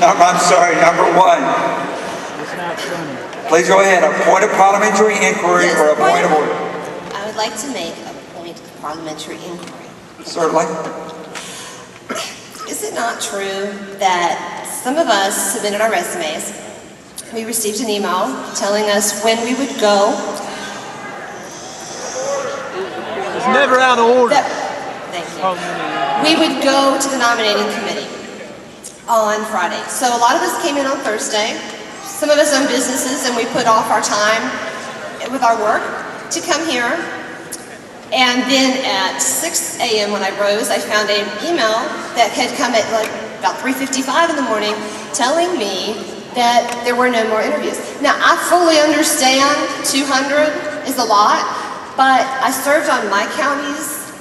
I'm sorry, number one. Please go ahead. A point of parliamentary inquiry or a point of order. I would like to make a point of parliamentary inquiry. Certainly. Is it not true that some of us submitted our resumes? We received an email telling us when we would go. It's never out of order. Thank you. We would go to the nominating committee on Friday. So a lot of us came in on Thursday. Some of us own businesses, and we put off our time with our work to come here. And then at 6 a.m. when I rose, I found an email that had come at like about 3:55 in the morning telling me that there were no more interviews. Now, I fully understand 200 is a lot, but I served on my county's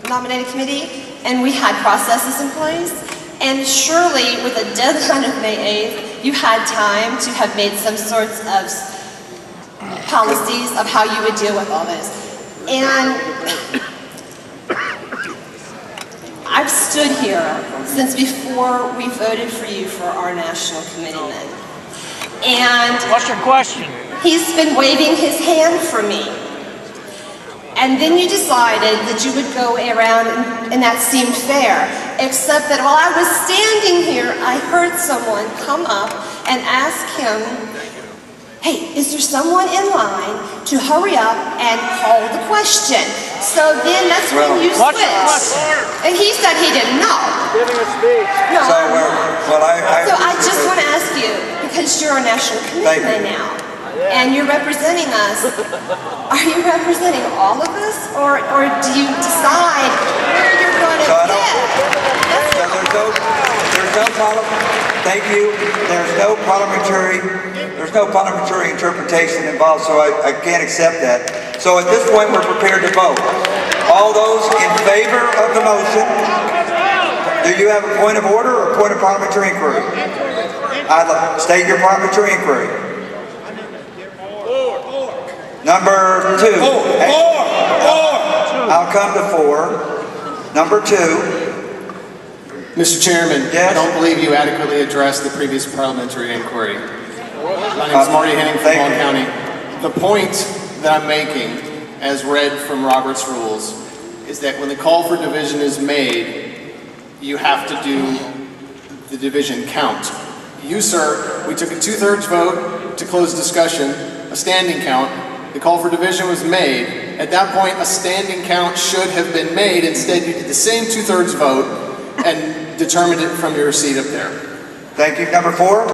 nominating committee, and we had processes in place. And surely, with a deadline of May 8th, you had time to have made some sorts of policies of how you would deal with all this. And I've stood here since before we voted for you for our national committeeman. And What's your question? he's been waving his hand for me. And then you decided that you would go around, and that seemed fair. Except that while I was standing here, I heard someone come up and ask him, hey, is there someone in line to hurry up and call the question? So then that's when you switched. And he said he didn't know. Giving a speech. No, So I just want to ask you, because you're a national committeeman now, and you're representing us, are you representing all of us, or do you decide where you're going to Thank you. There's no parliamentary interpretation involved, so I can't accept that. So at this point, we're prepared to vote. All those in favor of the motion, do you have a point of order or a point of parliamentary inquiry? State your parliamentary inquiry. Number two. I'll come to 4. Number 2. Mr. Chairman, yes? I don't believe you adequately addressed the previous parliamentary inquiry. My name is Marty Henning from Long County. The point that I'm making, as read from Robert's rules, is that when the call for division is made, you have to do the division count. You, sir, we took a 2/3 vote to close discussion, a standing count. The call for division was made. At that point, a standing count should have been made. Instead, you did the same 2/3 vote and determined it from your seat up there. Thank you. Number 4.